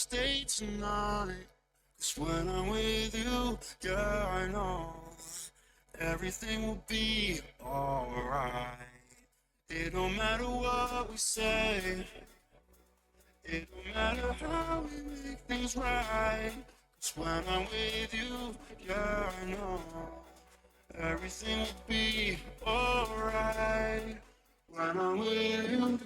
stay tonight. 'Cause when I'm with you, yeah, I know everything will be alright. It don't matter what we say, it don't matter how we make things right. 'Cause when I'm with you, yeah, I know everything will be alright. When I'm with you,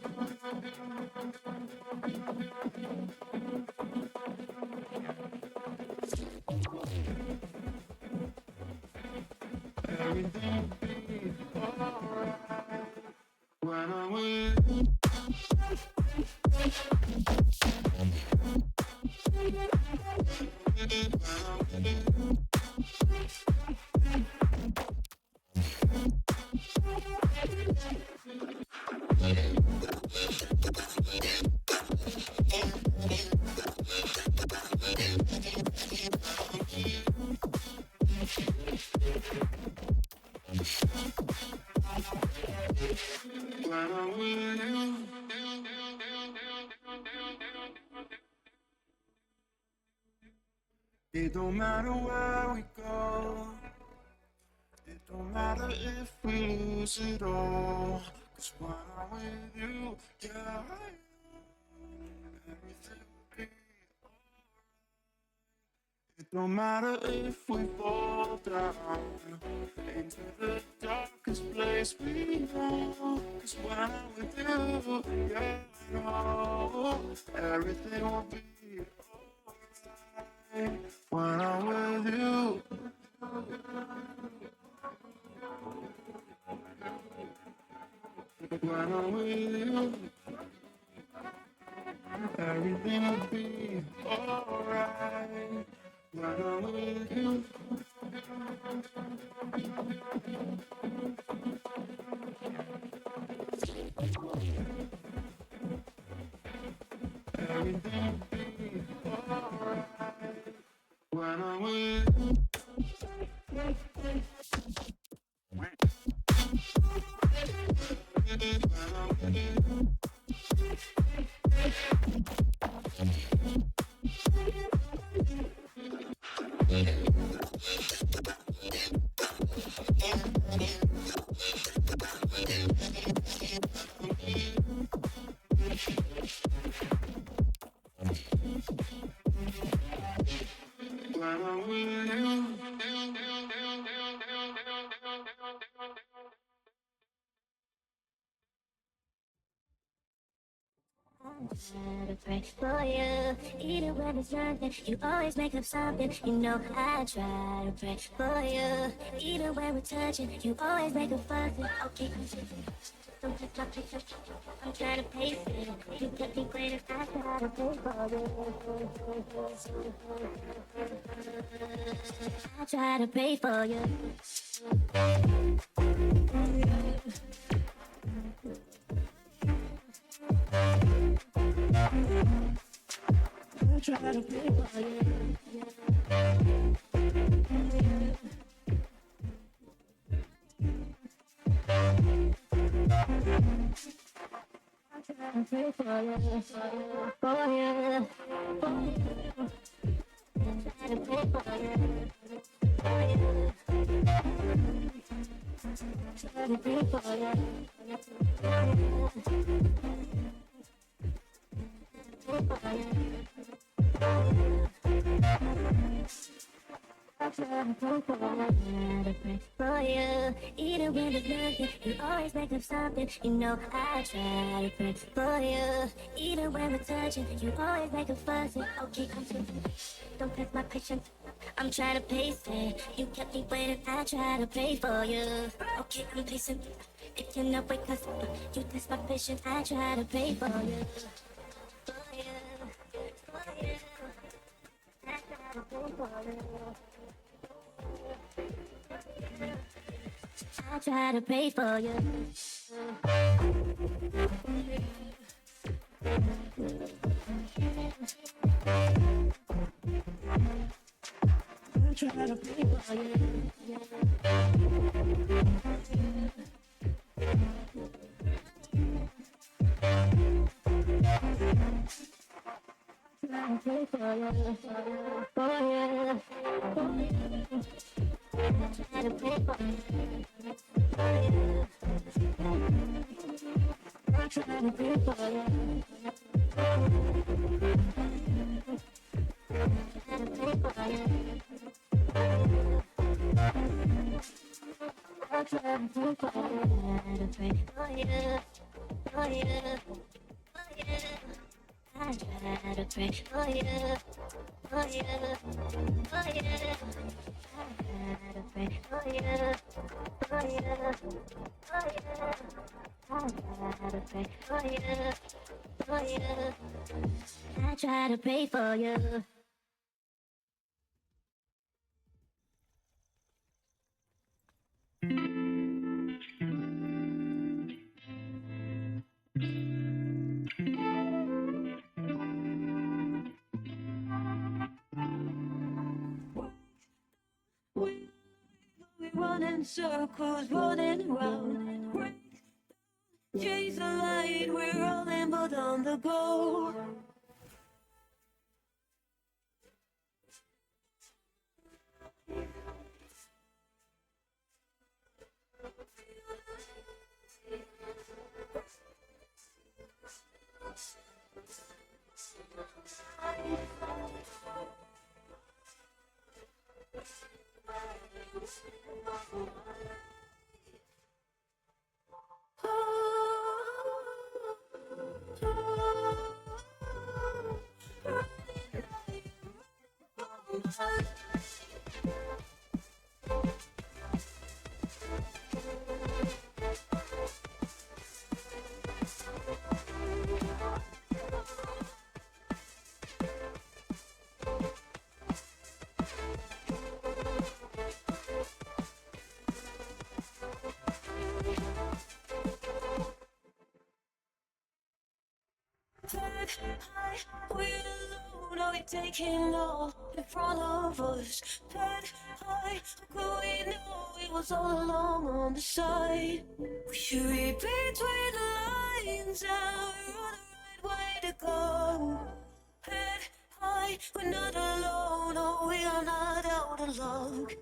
everything will be alright. When I'm with you. It don't matter where we go, it don't matter if we lose it all. 'Cause when I'm with you, yeah, I know everything will be alright. It don't matter if we fall down into the darkest place we know. 'Cause when I'm with you, yeah, I know everything will be alright. When I'm with you, when I'm with you, everything will be alright. When I'm with you, everything will be alright. When I'm with you. To pray for you, even when it's nothing, you always make up something. You know I try to pray for you, even when we're touching, you always make up something. Okay, don't touch my picture. I'm trying to pace it. You kept me waiting. I try to pray for you. I try to pray for you. I try to pray for you. I try to pray for you, for you, for you. I try to pray for you, for you. I try to pray for you, for you. I try to pray for you, even when there's nothing, you always make up something. You know I try to pray for you, even when we're touching, you always make a fuss. Okay, I'm tripping, don't test my patience. I'm trying to pace it. You kept me waiting. I try to pray for you. Okay, I'm pacing. If you're not wake us, you test my patience. I try to pray for you. For you, for you. I try to pray for you. I try to pray for you. I try to pray for you. I pray for you, for you, for you. Try to pray for you, for you. I try to pray for you. Try to pray for you. I try to pray for you. Pray for you, for you, for you. I try to pray for you, for you, for you. I try to pray for you, for you, for you. I try to pray for you, for you. I try to pray for you. We run in circles, running round. Chase the light, we're rolling but on the go. Head high, we're alone, are we taking all in front of us? Head high, could we know it was all along on the side? We should read between the lines and we're on the right way to go. Head high, we're not alone, oh, we are not out of luck.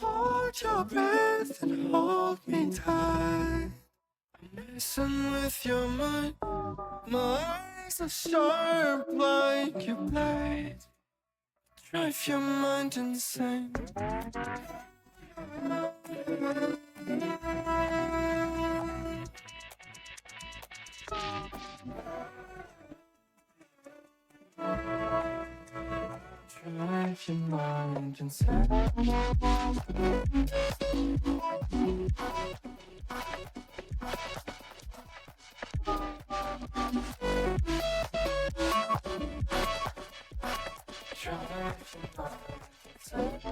Hold your breath and hold me tight. Listen with your mind. My eyes are sharp like your blade. Drive your mind insane. Drive your mind insane. Drive your mind insane.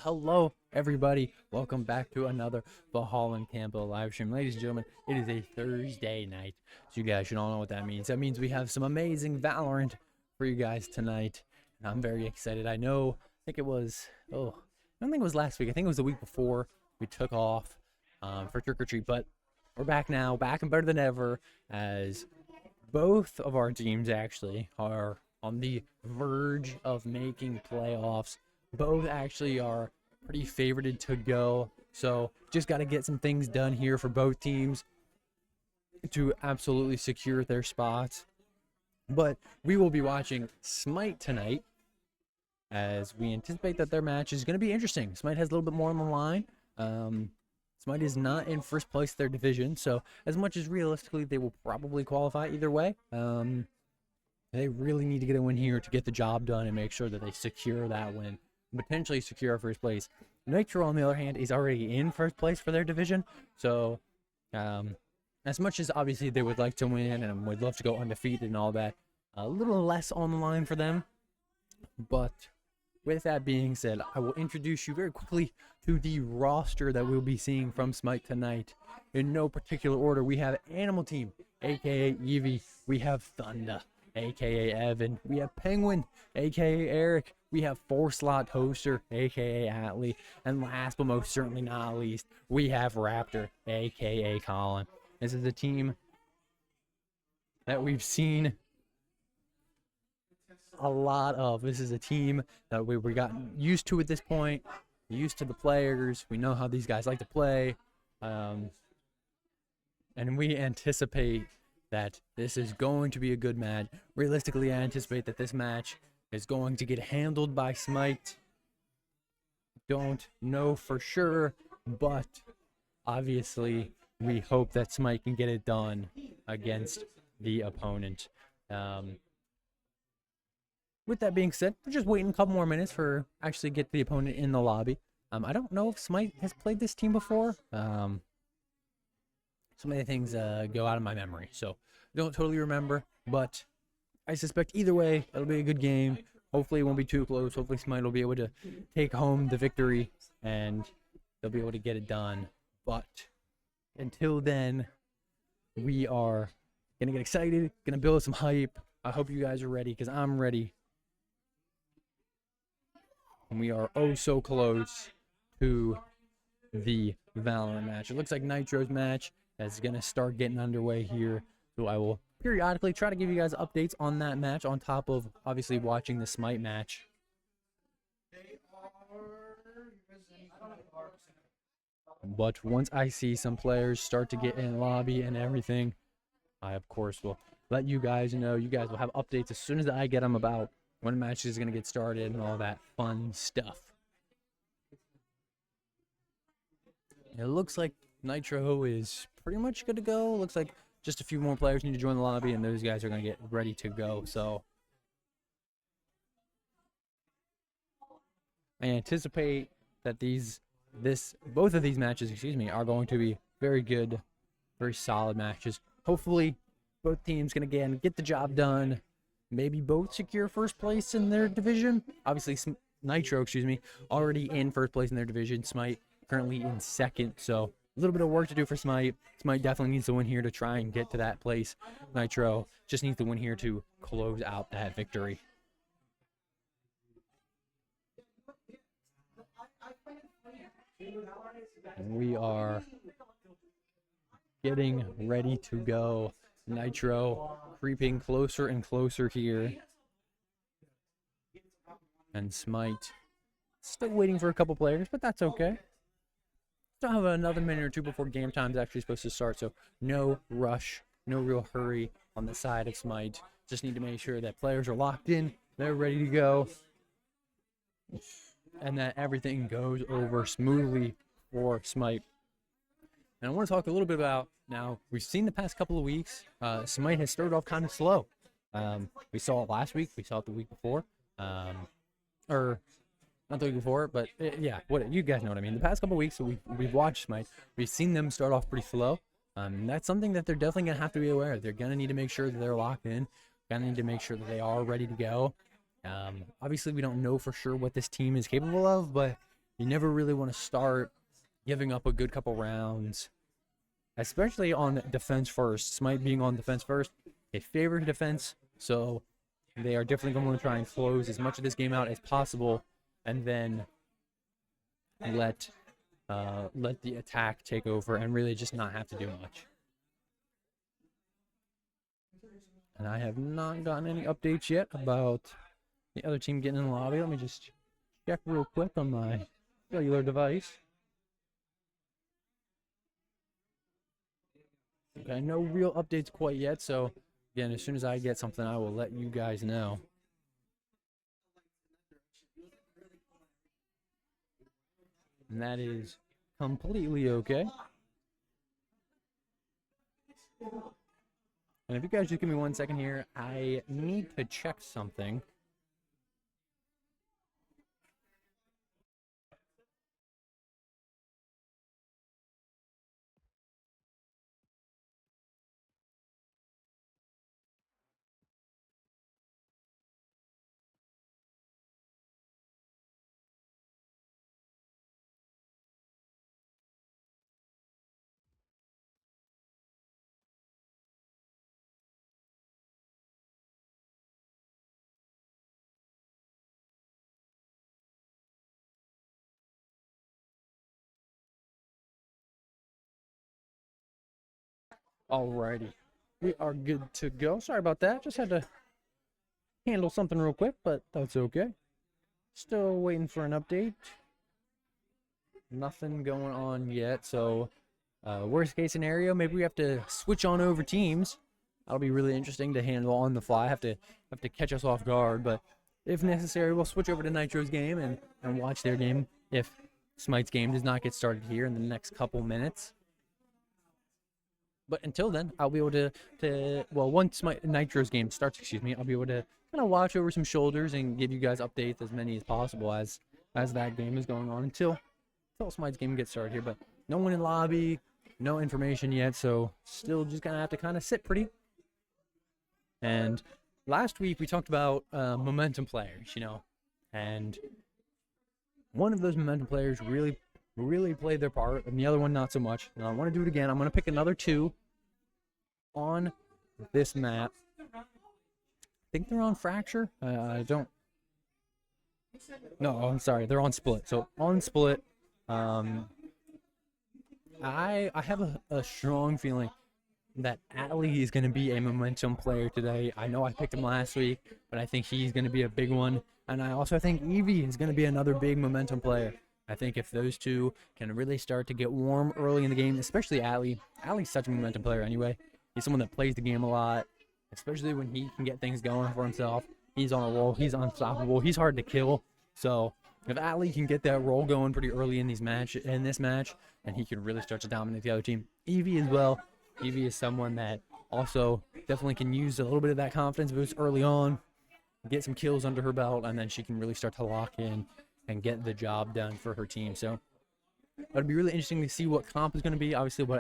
hello everybody. Welcome back to another VHEL and Campbell live stream. Ladies and gentlemen, it is a Thursday night, so you guys should all know what that means. That means we have some amazing Valorant for you guys tonight, and I'm very excited. I think it was, I don't think it was last week. I think it was the week before we took off for Trick or Treat, but we're back now, back and better than ever, as both of our teams actually are on the verge of making playoffs. Both actually are pretty favorited to go, so just got to get some things done here for both teams to absolutely secure their spots. But we will be watching Smite tonight, as we anticipate that their match is going to be interesting. Smite has a little bit more on the line. Smite is not in first place of their division, so as much as realistically they will probably qualify either way, they really need to get a win here to get the job done and make sure that they secure that win, potentially secure first place. Nitro, on the other hand, is already in first place for their division, so as much as obviously they would like to win and would love to go undefeated and all that, a little less on the line for them. But with that being said, I will introduce you very quickly to the roster that we'll be seeing from Smite tonight. In no particular order, we have Animal Team, aka Eevee. We have Thunder, aka Evan. We have Penguin, aka Eric. We have 4-slot Toaster, aka Atlee. And last but most certainly not least, we have Raptor, aka Colin. This is a team that we've seen a lot of. This is a team that we gotten used to at this point, used to the players. We know how these guys like to play, and we anticipate that this is going to be a good match. Realistically, I anticipate that this match is going to get handled by Smite. Don't know for sure, but obviously we hope that Smite can get it done against the opponent. With that being said, we're just waiting a couple more minutes for actually get the opponent in the lobby. I don't know if Smite has played this team before. So many things go out of my memory, so I don't totally remember. But I suspect either way, it'll be a good game. Hopefully it won't be too close. Hopefully Smite will be able to take home the victory, and they'll be able to get it done. But until then, we are going to get excited, going to build some hype. I hope you guys are ready, because I'm ready. And we are oh so close to the Valorant match. It looks like Nitro's match is going to start getting underway here. So I will periodically try to give you guys updates on that match, on top of obviously watching the Smite match. But once I see some players start to get in lobby and everything, I of course will let you guys know. You guys will have updates as soon as I get them about when match is going to get started and all that fun stuff. It looks like Nitro is pretty much good to go. Looks like just a few more players need to join the lobby, and those guys are going to get ready to go. So I anticipate that both of these matches, are going to be very good, very solid matches. Hopefully, both teams can again get the job done. Maybe both secure first place in their division. Obviously, Nitro, already in first place in their division. Smite currently in second, so a little bit of work to do for Smite. Smite definitely needs to win here to try and get to that place. Nitro just needs to win here to close out that victory. And we are getting ready to go. Nitro creeping closer and closer here. And Smite still waiting for a couple players, but that's okay. Still have another minute or two before game time is actually supposed to start, so no rush, no real hurry on the side of Smite. Just need to make sure that players are locked in, they're ready to go, and that everything goes over smoothly for Smite. And I want to talk a little bit about, now, we've seen the past couple of weeks, Smite has started off kind of slow. We saw it last week, we saw it the week before, or not the week before, but yeah, you guys know what I mean. The past couple of weeks we've watched Smite, we've seen them start off pretty slow. That's something that they're definitely going to have to be aware of. They're going to need to make sure that they're locked in, going to need to make sure that they are ready to go. Obviously, we don't know for sure what this team is capable of, but You never really want to start giving up a good couple rounds, especially on defense first. Smite being on defense first, they favor defense, so they are definitely going to try and close as much of this game out as possible, and then let the attack take over and really just not have to do much. And I have not gotten any updates yet about the other team getting in the lobby. Let me just check real quick on my cellular device. Okay, no real updates quite yet, so again, as soon as I get something, I will let you guys know. And that is completely okay. And if you guys just give me 1 second here, I need to check something. Alrighty, we are good to go. Sorry about that. Just had to handle something real quick, but that's okay. Still waiting for an update. Nothing going on yet, so worst case scenario, maybe we have to switch on over teams. That'll be really interesting to handle on the fly. Have to catch us off guard, but if necessary, we'll switch over to Nitro's game and watch their game if Smite's game does not get started here in the next couple minutes. But until then, I'll be able to well, once my Nitro's game starts, I'll be able to kind of watch over some shoulders and give you guys updates, as many as possible as that game is going on until Smite's game gets started here. But no one in lobby, no information yet, so still just gonna have to kind of sit pretty. And last week we talked about momentum players, and one of those momentum players really played their part, and the other one not so much. And I want to do it again. I'm going to pick another two on this map. I think they're on Fracture. I don't... No, I'm sorry. They're on Split. So, on Split, I have a strong feeling that Ali is going to be a momentum player today. I know I picked him last week, but I think he's going to be a big one. And I also think Evie is going to be another big momentum player. I think if those two can really start to get warm early in the game, especially Ali. Ali's such a momentum player anyway. He's someone that plays the game a lot, especially when he can get things going for himself. He's on a roll. He's unstoppable. He's hard to kill. So if Ali can get that roll going pretty early in this match, and he can really start to dominate the other team. Evie as well. Evie is someone that also definitely can use a little bit of that confidence boost early on, get some kills under her belt, and then she can really start to lock in and get the job done for her team. So it'd be really interesting to see what comp is going to be. Obviously, what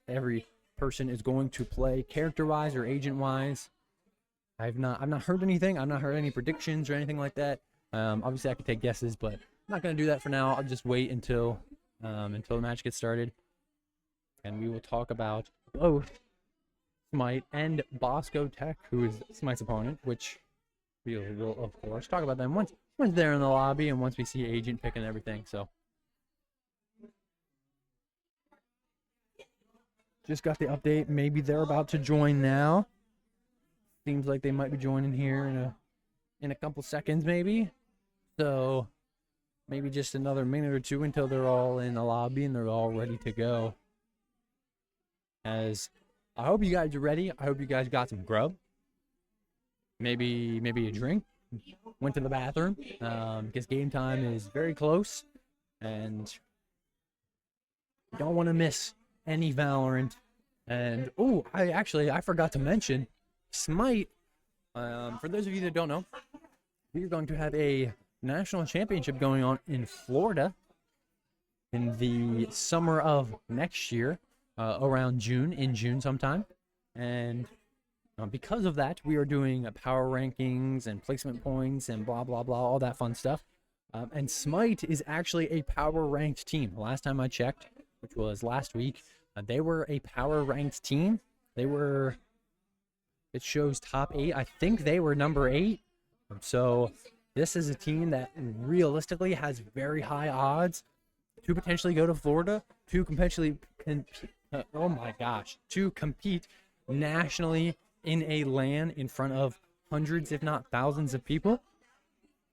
every person is going to play, character-wise or agent-wise. I've not heard anything. I've not heard any predictions or anything like that. Obviously, I could take guesses, but I'm not going to do that for now. I'll just wait until the match gets started, and we will talk about both Smite and Bosco Tech, who is Smite's opponent, which we will, of course, talk about them once they're in the lobby and once we see Agent picking everything. So just got the update. Maybe they're about to join now. Seems like they might be joining here in a couple seconds, maybe. So maybe just another minute or two until they're all in the lobby and they're all ready to go. As I hope you guys are ready. I hope you guys got some grub. Maybe a drink. Went to the bathroom because game time is very close, and you don't want to miss any Valorant. And I forgot to mention Smite. For those of you that don't know, we're going to have a national championship going on in Florida in the summer of next year, around June sometime, and because of that, we are doing power rankings and placement points and blah, blah, blah, all that fun stuff. And Smite is actually a power ranked team. Last time I checked, which was last week, they were a power ranked team. They were, it shows top 8. I think they were number 8. So this is a team that realistically has very high odds to potentially go to Florida, to potentially, oh my gosh, to compete nationally in a LAN in front of hundreds, if not thousands of people.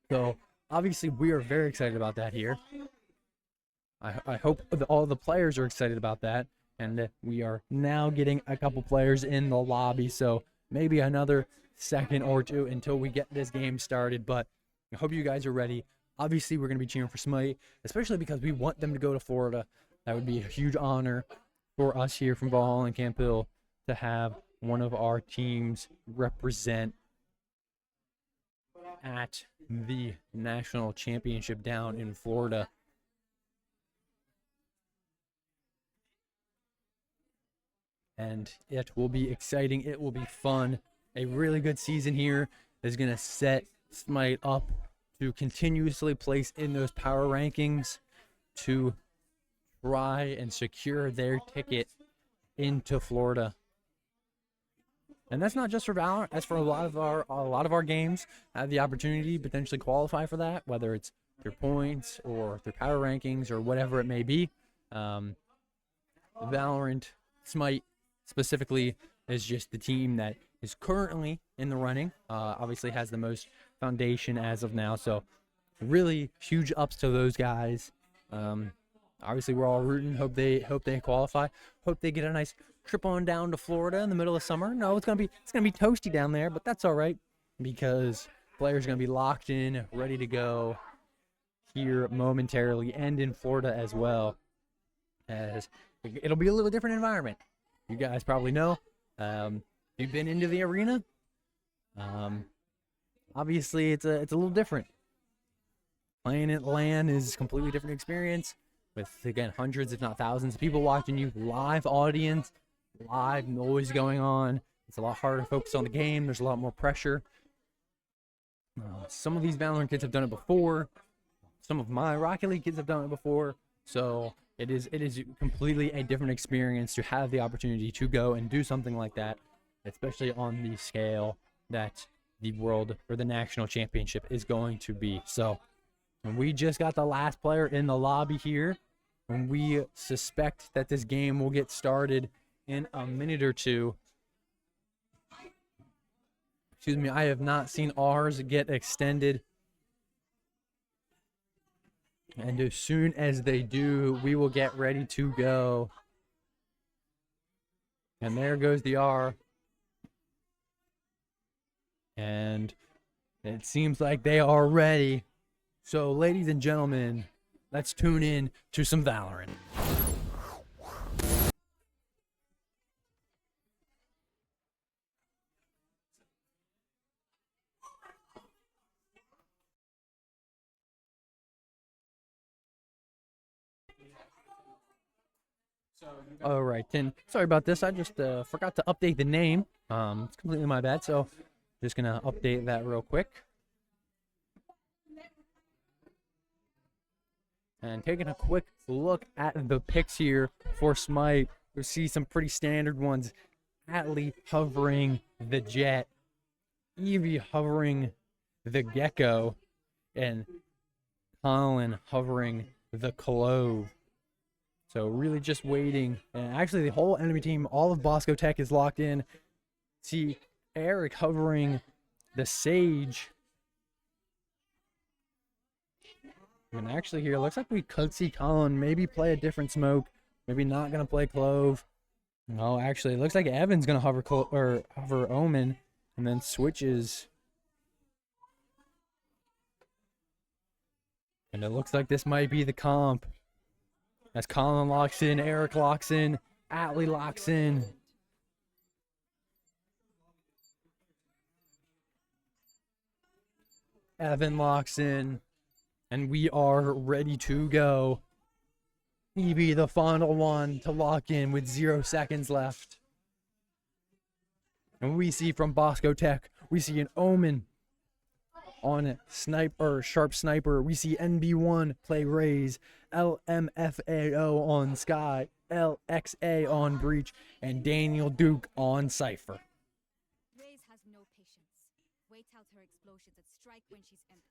So obviously, we are very excited about that here. I hope all the players are excited about that. And we are now getting a couple players in the lobby. So maybe another second or two until we get this game started. But I hope you guys are ready. Obviously, we're going to be cheering for Smite, especially because we want them to go to Florida. That would be a huge honor for us here from Valhalla and Camp Hill to have one of our teams represent at the national championship down in Florida. And it will be exciting. It will be fun. A really good season here is going to set Smite up to continuously place in those power rankings to try and secure their ticket into Florida. And that's not just for Valorant. That's for a lot of our games have the opportunity to potentially qualify for that, whether it's through points or through power rankings or whatever it may be. Valorant, Smite specifically, is just the team that is currently in the running. Obviously has the most foundation as of now. So really huge ups to those guys. Obviously we're all rooting. Hope they qualify. Hope they get a nice trip on down to Florida in the middle of summer. No, it's gonna be toasty down there, but that's all right because players are gonna be locked in, ready to go here momentarily, and in Florida as well. As it'll be a little different environment. You guys probably know. You've been into the arena. Obviously it's a little different. Playing at LAN is a completely different experience with, again, hundreds if not thousands of people watching you, live audience, live noise going on. It's a lot harder to focus on the game. There's a lot more pressure. Some of these Valorant kids have done it before. Some of my Rocket League kids have done it before. So it is completely a different experience to have the opportunity to go and do something like that, especially on the scale that the world or the national championship is going to be. So, and we just got the last player in the lobby here, and we suspect that this game will get started in a minute or two. Excuse me, I have not seen ours get extended. And as soon as they do, we will get ready to go. And there goes the R. And it seems like they are ready. So, ladies and gentlemen, let's tune in to some Valorant. All right, then. Sorry about this. I just forgot to update the name. It's completely my bad. So, just gonna update that real quick. And taking a quick look at the picks here for Smite, we see some pretty standard ones. Atlee hovering the Jet, Evie hovering the Gecko, and Colin hovering the Clove. So really just waiting. And actually the whole enemy team, all of Bosco Tech is locked in. See Eric hovering the Sage. And actually here, looks like we could see Colin maybe play a different smoke. Maybe not going to play Clove. No, actually, it looks like Evan's going to hover Omen and then switches. And it looks like this might be the comp. As Colin locks in, Eric locks in, Atlee locks in. Evan locks in. And we are ready to go. Evie, the final one to lock in with 0 seconds left. And we see from Bosco Tech, we see an Omen. on Sharp Sniper. We see NB1 play Raze, LMFAO on Sky, LXA on Breach, and Daniel Duke on Cypher. Raze has no patience. Wait out her explosions and strike when she's empty.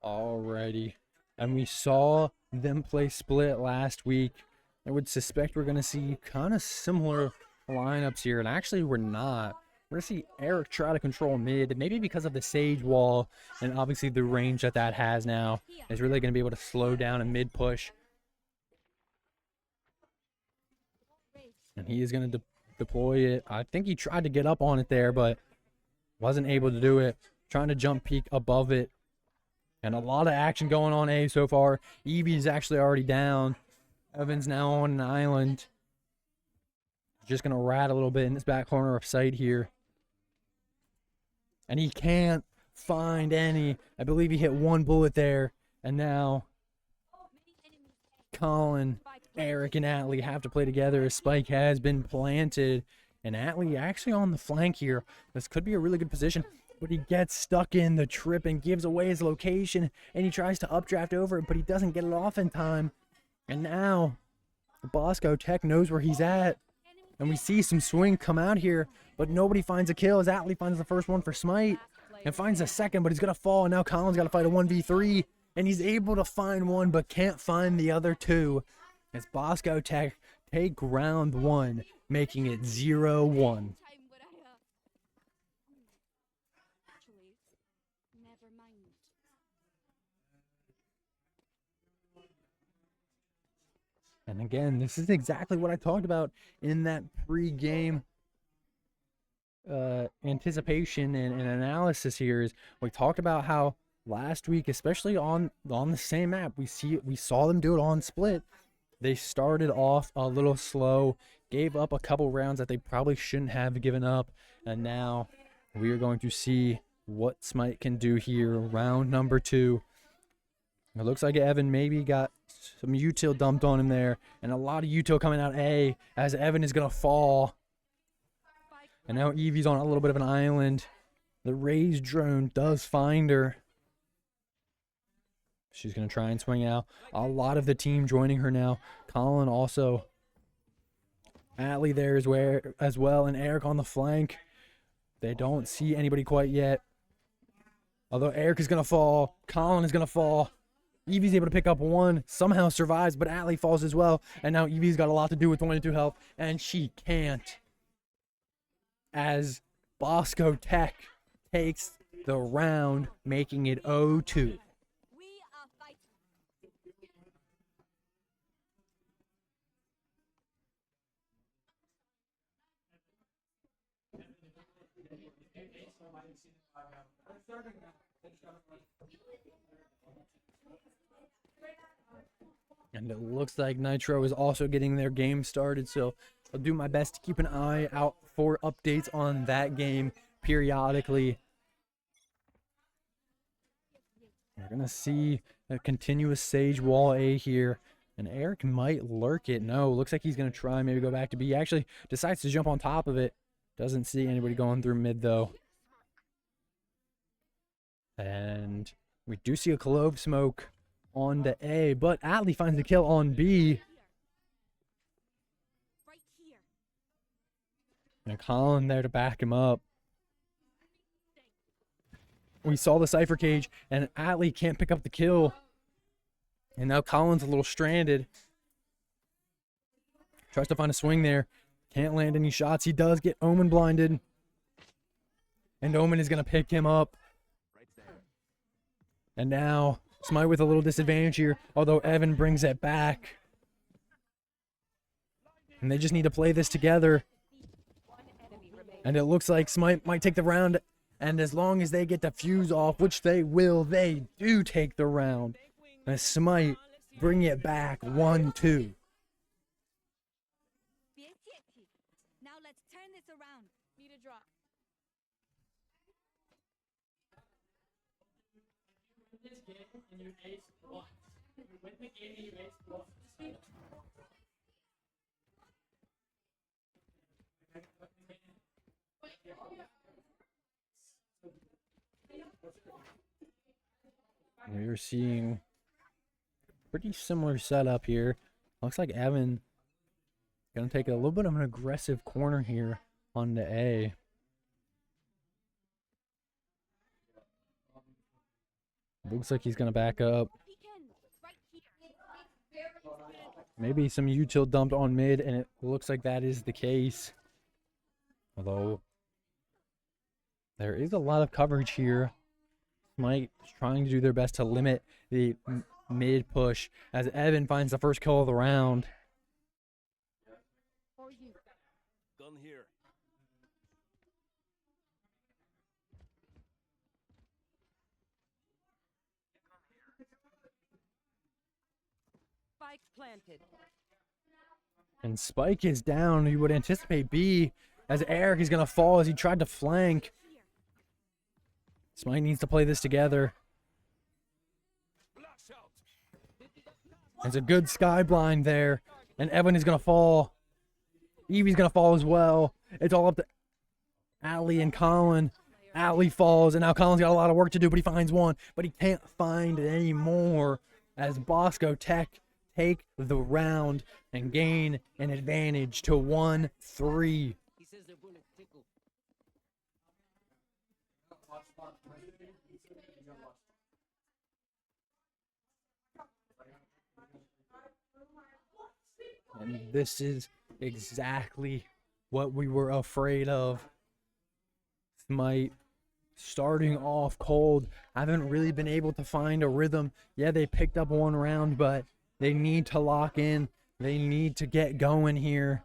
Alrighty. And we saw them play Split last week. I would suspect we're going to see kind of similar lineups here. And actually, we're not. We're going to see Eric try to control mid, maybe because of the Sage wall and obviously the range that has now is really going to be able to slow down a mid push. And he is going to deploy it. I think he tried to get up on it there, but wasn't able to do it. Trying to jump peek above it. And a lot of action going on A so far. Evie's actually already down. Evan's now on an island. Just going to rat a little bit in this back corner of sight here. And he can't find any. I believe he hit one bullet there. And now Colin, Eric, and Atlee have to play together as Spike has been planted. And Atlee actually on the flank here. This could be a really good position. But he gets stuck in the trip and gives away his location. And he tries to updraft over it, but he doesn't get it off in time. And now Bosco Tech knows where he's at. And we see some swing come out here, but nobody finds a kill as Atlee finds the first one for Smite. And finds a second, but he's going to fall. And now Colin's got to fight a 1v3. And he's able to find one, but can't find the other two. As Bosco Tech take round one, making it 0-1. Never mind. And again, this is exactly what I talked about in that pre-game anticipation and analysis here. Is we talked about how last week, especially on the same map, we saw them do it on Split. They started off a little slow, gave up a couple rounds that they probably shouldn't have given up, and now we are going to see what Smite can do here. Round number 2. It looks like Evan maybe got some util dumped on him there, and a lot of util coming out A as Evan is going to fall. And now Evie's on a little bit of an island. The Raze drone does find her. She's going to try and swing out. A lot of the team joining her now. Colin also. Atlee there as well, and Eric on the flank. They don't see anybody quite yet. Although Eric is going to fall. Colin is going to fall. Evie's able to pick up one, somehow survives, but Atlee falls as well. And now Evie's got a lot to do with 22 health, and she can't. As Bosco Tech takes the round, making it 0-2. We are fighting. And it looks like Nitro is also getting their game started, so I'll do my best to keep an eye out for updates on that game periodically. We're going to see a continuous Sage wall A here, and Eric might lurk it. No, looks like he's going to try maybe go back to B. He actually decides to jump on top of it. Doesn't see anybody going through mid, though. And we do see a Clove smoke on to A, but Atlee finds the kill on B. Right here. And Colin there to back him up. We saw the Cypher cage, and Atlee can't pick up the kill. And now Colin's a little stranded. Tries to find a swing there. Can't land any shots. He does get Omen blinded. And Omen is going to pick him up. And now Smite with a little disadvantage here, although Evan brings it back. And they just need to play this together. And it looks like Smite might take the round. And as long as they get the fuse off, which they will, they do take the round. And Smite bring it back 1-2. VHCH We're seeing pretty similar setup here. Looks like Evan gonna take a little bit of an aggressive corner here on the A. Looks like he's gonna back up. Maybe some util dumped on mid, and it looks like that is the case. Although there is a lot of coverage here. Smite is trying to do their best to limit the mid push as Evan finds the first kill of the round. Gun here. Spike planted. And Spike is down. You would anticipate B as Eric is going to fall as he tried to flank. Smite needs to play this together. There's a good sky blind there. And Evan is going to fall. Evie's going to fall as well. It's all up to Ali and Colin. Ali falls, and now Colin's got a lot of work to do, but he finds one. But he can't find it anymore as Bosco Tech take the round and gain an advantage to 1-3. He says the bullet tickle. And this is exactly what we were afraid of. Smite starting off cold. Haven't really been able to find a rhythm. Yeah, they picked up one round, but they need to lock in. They need to get going here,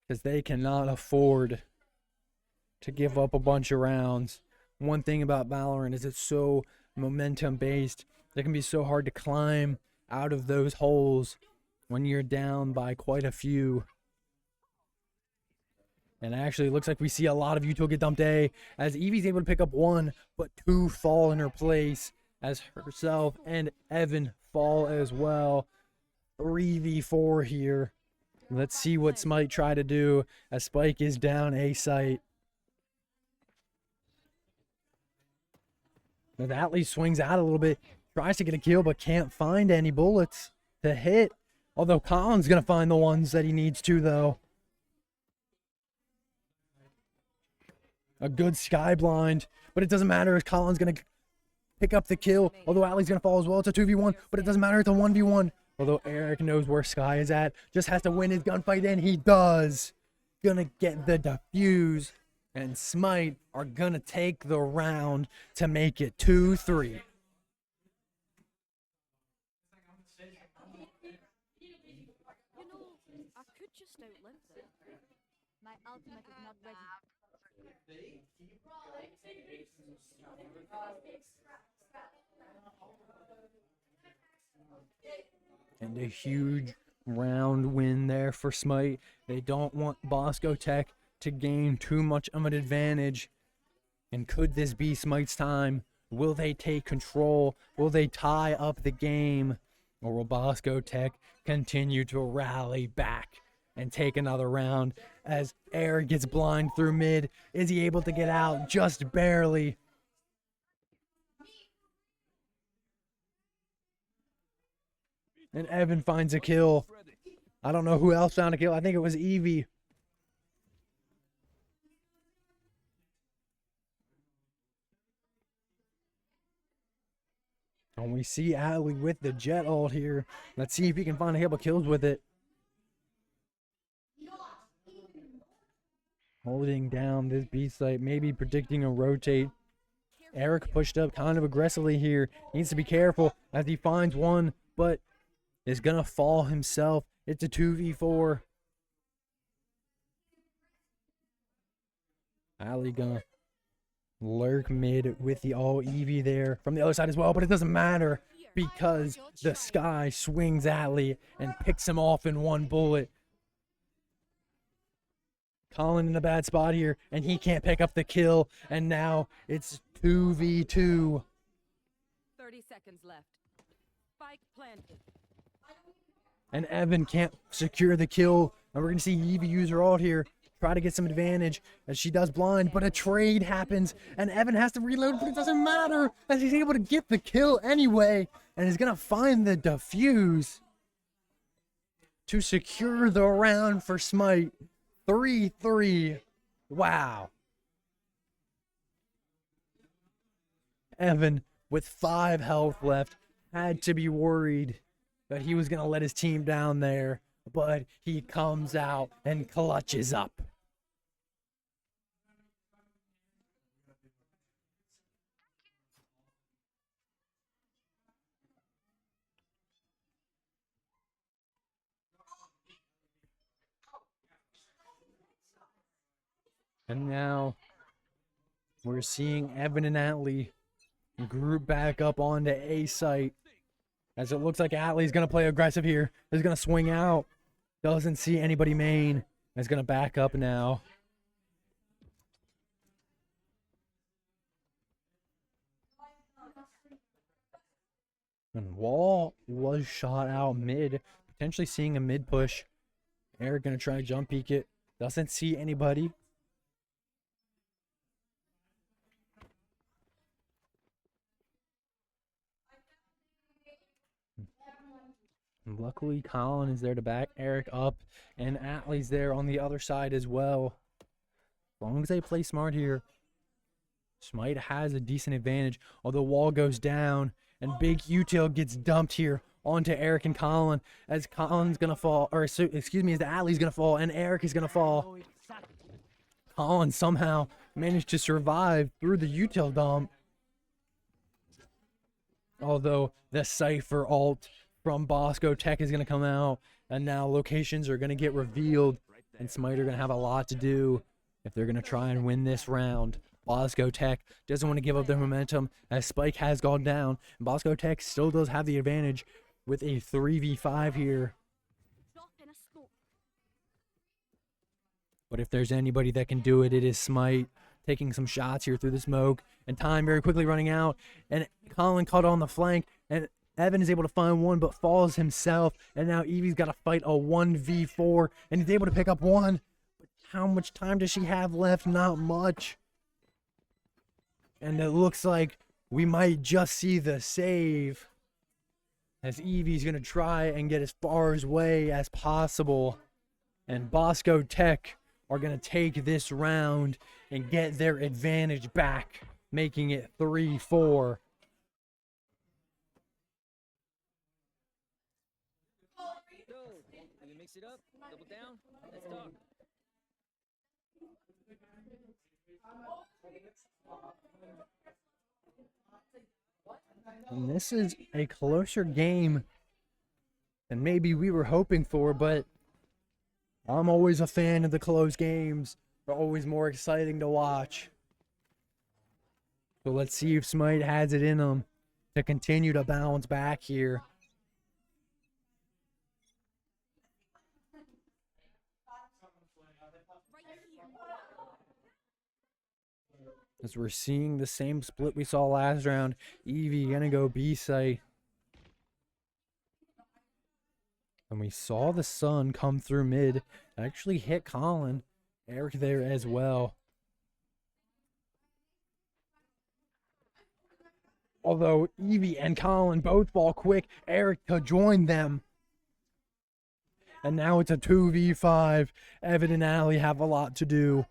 because they cannot afford to give up a bunch of rounds. One thing about Valorant is it's so momentum based. It can be so hard to climb out of those holes when you're down by quite a few. And actually, it looks like we see a lot of util get dumped A as Evie's able to pick up one, but two fall in her place as herself and Evan fall as well. 3v4 here. Let's see what Smite try to do as Spike is down A site. Now Atlee swings out a little bit, tries to get a kill, but can't find any bullets to hit. Although Colin's going to find the ones that he needs to, though. A good sky blind, but it doesn't matter as Colin's going to pick up the kill. Although Atlee's going to fall as well. It's a 2v1, but it doesn't matter. It's a 1v1. Although Eric knows where Sky is at. Just has to win his gunfight, and he does. Gonna get the defuse. And Smite are gonna take the round to make it 2-3. You know, I could just outlive them. My ultimate is not ready. And a huge round win there for Smite. They don't want Bosco Tech to gain too much of an advantage. And could this be Smite's time? Will they take control? Will they tie up the game? Or will Bosco Tech continue to rally back and take another round as Eric gets blind through mid? Is he able to get out? Just barely. And Evan finds a kill. I don't know who else found a kill. I think it was Evie. And we see Atlee with the jet ult here. Let's see if he can find a couple kills with it. Holding down this B site, maybe predicting a rotate. Eric pushed up kind of aggressively here. Needs to be careful as he finds one, but is gonna fall himself. It's a 2v4. Ali gonna lurk mid with the all Evie there from the other side as well, but it doesn't matter because the Sky swings Ali and picks him off in one bullet. Colin in a bad spot here, and he can't pick up the kill, and now it's 2v2. 30 seconds left. Spike planted. And Evan can't secure the kill. And we're going to see Evie use her ult here. Try to get some advantage as she does blind. But a trade happens. And Evan has to reload, but it doesn't matter. As he's able to get the kill anyway. And he's going to find the defuse to secure the round for Smite. 3-3. Wow. Evan, with 5 health left, had to be worried that he was going to let his team down there. But he comes out and clutches up. And now we're seeing Evan and Atlee group back up onto A site. As it looks like Atlee's going to play aggressive here. He's going to swing out. Doesn't see anybody main. He's going to back up now. And Wall was shot out mid. Potentially seeing a mid push. Eric going to try to jump peek it. Doesn't see anybody. And luckily, Colin is there to back Eric up, and Atlee's there on the other side as well. As long as they play smart here, Smite has a decent advantage. Although Wall goes down, and big util gets dumped here onto Eric and Colin, as Colin's gonna fall, or excuse me, as the Atlee's gonna fall, and Eric is gonna fall. Colin somehow managed to survive through the util dump. Although the Cypher ult from Bosco Tech is going to come out, and now locations are going to get revealed, and Smite are going to have a lot to do if they're going to try and win this round. Bosco Tech doesn't want to give up their momentum as Spike has gone down, and Bosco Tech still does have the advantage with a 3v5 here. But if there's anybody that can do it, it is Smite. Taking some shots here through the smoke, and time very quickly running out, and Colin caught on the flank, and Evan is able to find one, but falls himself, and now Evie's got to fight a 1v4, and he's able to pick up one. But how much time does she have left? Not much. And it looks like we might just see the save, as Evie's going to try and get as far away as possible. And Bosco Tech are going to take this round and get their advantage back, making it 3-4. Can we mix it up? Double down? Let's talk. And this is a closer game than maybe we were hoping for, but I'm always a fan of the close games. They're always more exciting to watch. So let's see if Smite has it in them to continue to bounce back here. As we're seeing the same split we saw last round. Evie gonna go B site. And we saw the sun come through mid. Actually hit Colin. Eric there as well. Although Evie and Colin both fall quick, Eric to join them. And now it's a 2v5. Evan and Atlee have a lot to do.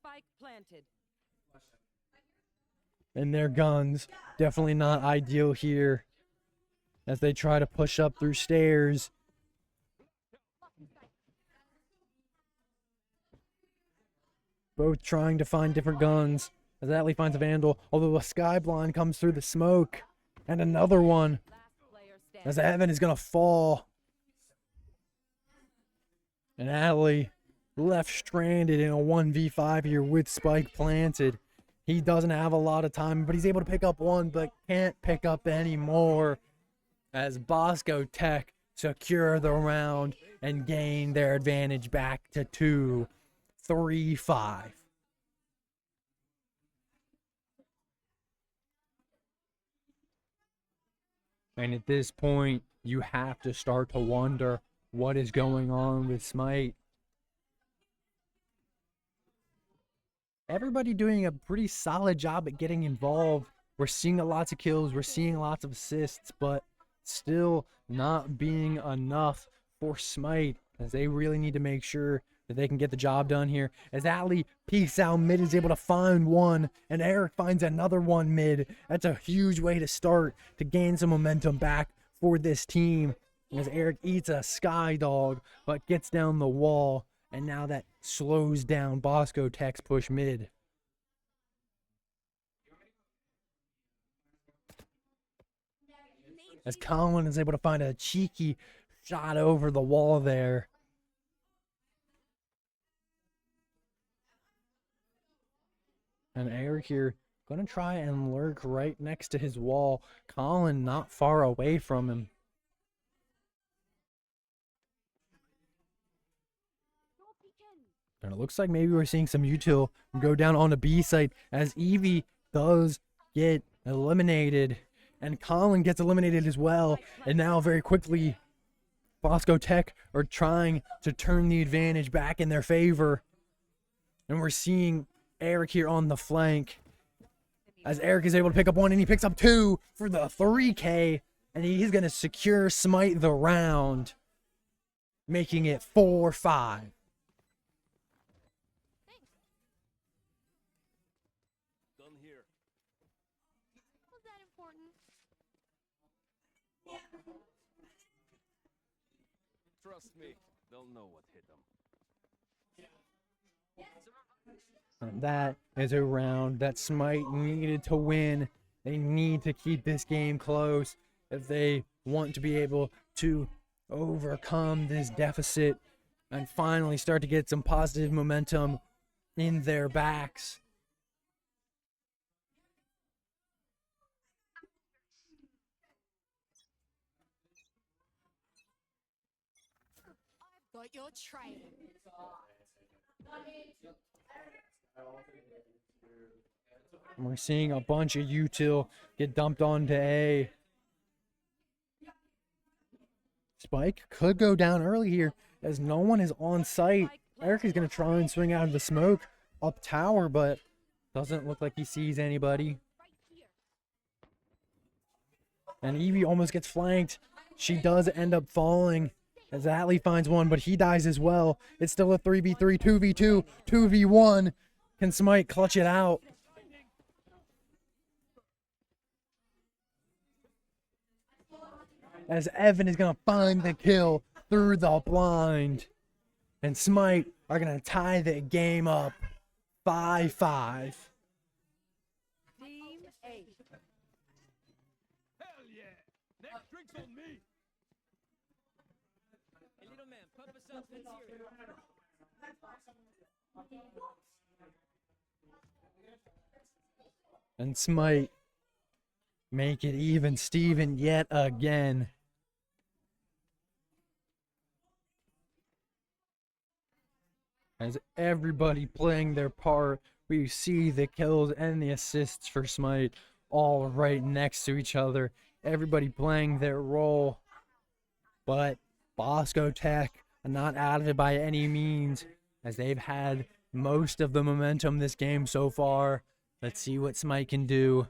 Spike planted. And their guns, definitely not ideal here as they try to push up through stairs. Both trying to find different guns as Atlee finds a Vandal, although a Skyblind comes through the smoke. And another one as Evan is going to fall. And Atlee left stranded in a 1v5 here with Spike planted. He doesn't have a lot of time, but he's able to pick up one, but can't pick up any more as Bosco Tech secure the round and gain their advantage back to 2-3-5. And at this point, you have to start to wonder what is going on with Smite. Everybody doing a pretty solid job at getting involved. We're seeing lots of kills, we're seeing lots of assists, but still not being enough for Smite, as they really need to make sure that they can get the job done here. As Ali peeks out mid, is able to find one, and Eric finds another one mid. That's a huge way to start to gain some momentum back for this team, as Eric eats a sky dog but gets down the wall, and now that slows down Bosco Tech's push mid. As Colin is able to find a cheeky shot over the wall there. And Eric here going to try and lurk right next to his wall. Colin not far away from him. And it looks like maybe we're seeing some util go down on the B site, as Evie does get eliminated. And Colin gets eliminated as well. And now very quickly, Bosco Tech are trying to turn the advantage back in their favor. And we're seeing Eric here on the flank, as Eric is able to pick up one, and he picks up two for the 3K. And he's going to secure Smite the round, making it 4-5. Gun here. Was that important? Trust me, they'll know what hit them. And that is a round that Smite needed to win. They need to keep this game close if they want to be able to overcome this deficit and finally start to get some positive momentum in their backs. Got your train. And we're seeing a bunch of util get dumped onto A. Spike could go down early here, as no one is on site. Eric is going to try and swing out of the smoke up tower, but doesn't look like he sees anybody. And Evie almost gets flanked. She does end up falling, as Ali finds one, but he dies as well. It's still a 3v3, 2v2, 2v1. Can Smite clutch it out? As Evan is going to find the kill through the blind. And Smite are going to tie the game up 5-5. Team A. Hell yeah! Next drink's on me! Hey, little man, pump us up. Let's hear it. And Smite make it even Steven yet again. As everybody playing their part, we see the kills and the assists for Smite all right next to each other. Everybody playing their role. But Bosco Tech are not out of it by any means, as they've had most of the momentum this game so far. Let's see what Smite can do.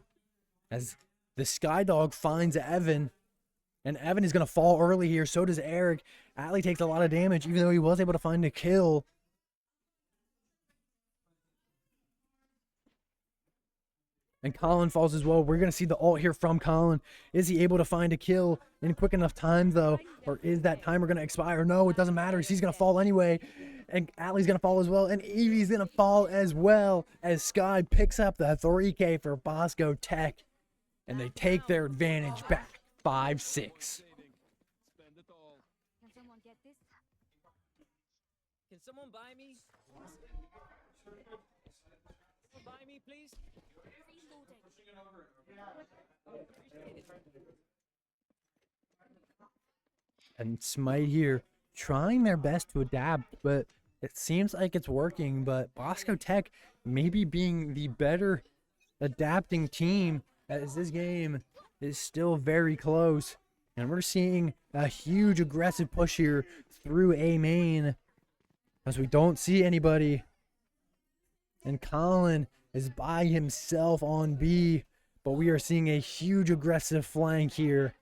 As the Skydog finds Evan, and Evan is going to fall early here. So does Eric. Ali takes a lot of damage, even though he was able to find a kill. And Colin falls as well. We're going to see the ult here from Colin. Is he able to find a kill in quick enough time, though? Or is that timer going to expire? No, it doesn't matter. He's going to fall anyway. And Ali's going to fall as well. And Evie's going to fall as well, as Sky picks up the 3K for Bosco Tech. And they take their advantage back. 5-6. Spend it all. Can someone get this? Can someone buy me? Buy me, please? And Smite here trying their best to adapt, but it seems like it's working. But Bosco Tech maybe being the better adapting team, as this game is still very close. And we're seeing a huge aggressive push here through A main as we don't see anybody. And Colin is by himself on B, but we are seeing a huge aggressive flank here.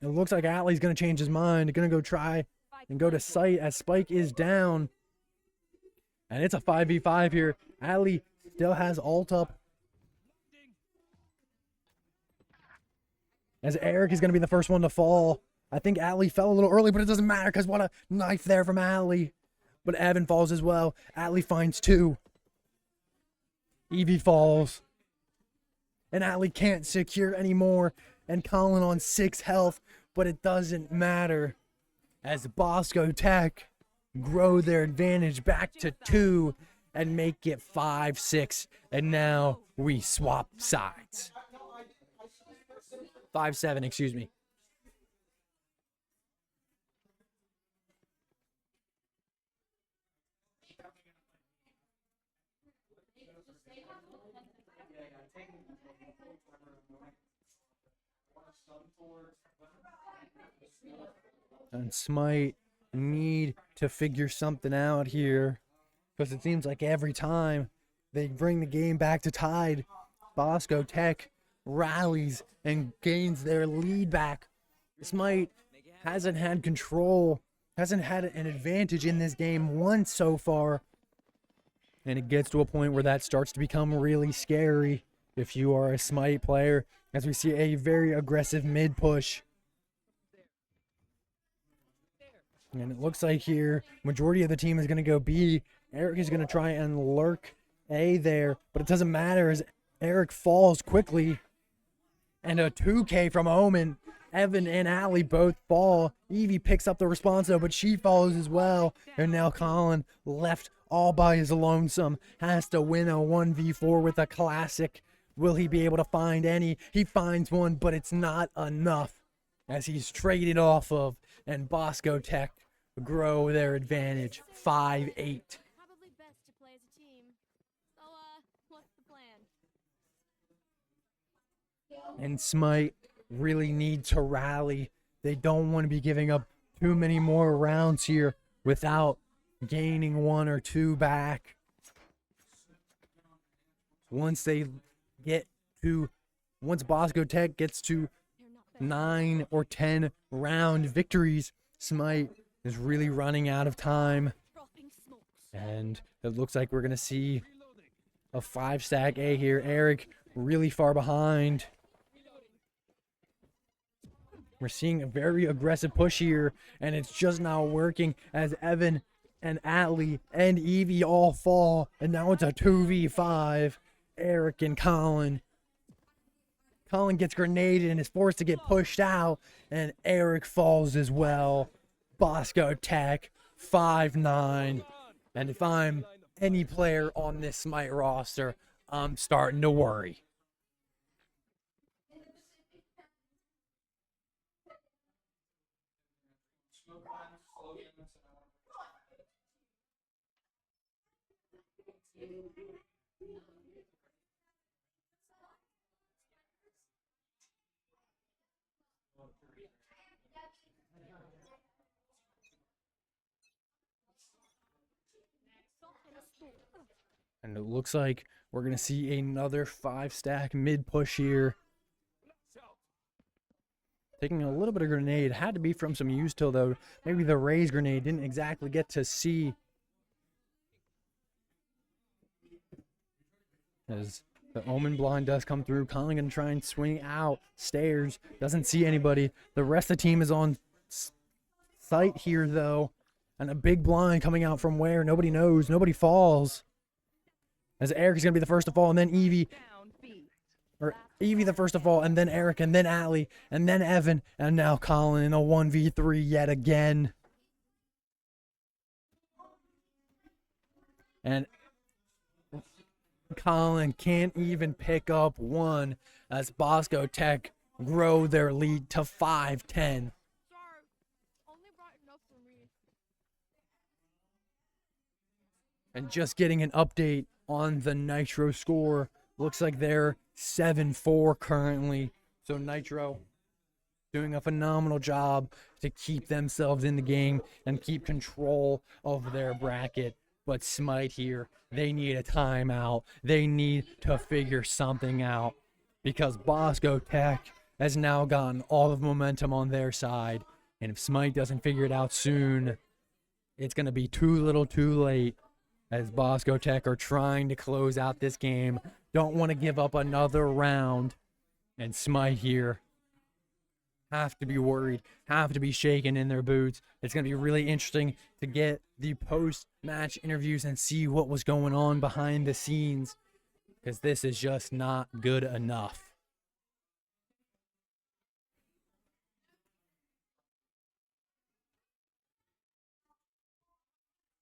It looks like Atlee's going to change his mind. Going to go try and go to site as Spike is down. And it's a 5v5 here. Atlee still has ult up. As Eric is going to be the first one to fall. I think Atlee fell a little early, but it doesn't matter because what a knife there from Atlee. But Evan falls as well. Atlee finds 2. Evie falls. And Atlee can't secure anymore. And Colin on 6 health. But it doesn't matter. As Bosco Tech grow their advantage back to 2. And make it 5-6. And now we swap sides. 5-7, excuse me. And Smite need to figure something out here, because it seems like every time they bring the game back to tied, Bosco Tech rallies and gains their lead back. Smite hasn't had control, hasn't had an advantage in this game once so far. And it gets to a point where that starts to become really scary if you are a Smite player, as we see a very aggressive mid push. And it looks like here, majority of the team is going to go B. Eric is going to try and lurk A there, but it doesn't matter as Eric falls quickly. And a 2K from Omen. Evan and Atlee both fall. Evie picks up the response though, but she falls as well. And now Colin, left all by his lonesome, has to win a 1v4 with a classic. Will he be able to find any? He finds one, but it's not enough as he's traded off of. And Bosco Tech grow their advantage 5-8. Probably best to play as a team. So, what's the plan? And Smite really need to rally. They don't want to be giving up too many more rounds here without gaining 1 or 2 back. Once Bosco Tech gets to 9 or 10 round victories, Smite is really running out of time. And it looks like we're going to see a 5-stack A here. Eric really far behind. We're seeing a very aggressive push here, and it's just not working as Evan and Atlee and Evie all fall. And now it's a 2v5. Eric and Colin. Colin gets grenaded and is forced to get pushed out, and Eric falls as well. Bosco Tech 5-9. And if I'm any player on this Smite roster, I'm starting to worry. And it looks like we're going to see another 5-stack mid push here. Taking a little bit of grenade. Had to be from some use till though. Maybe the raise grenade didn't exactly get to see. As the Omen blind does come through. Colin going to try and swing out. Stairs. Doesn't see anybody. The rest of the team is on site here though. And a big blind coming out from where? Nobody knows. Nobody falls. As Eric is going to be the first to fall, and then Evie. Or Evie the first to fall, and then Eric, and then Atlee, and then Evan, and now Colin in a 1v3 yet again. And Colin can't even pick up one as Bosco Tech grow their lead to 5-10. Sorry, only brought enough for me. And just getting an update on the Nitro score. Looks like they're 7-4 currently. So Nitro doing a phenomenal job to keep themselves in the game and keep control of their bracket. But Smite here, they need a timeout. They need to figure something out because Bosco Tech has now gotten all of momentum on their side. And if Smite doesn't figure it out soon, it's going to be too little too late, as Bosco Tech are trying to close out this game. Don't want to give up another round. And Smite here have to be worried, have to be shaken in their boots. It's going to be really interesting to get the post-match interviews and see what was going on behind the scenes, because this is just not good enough.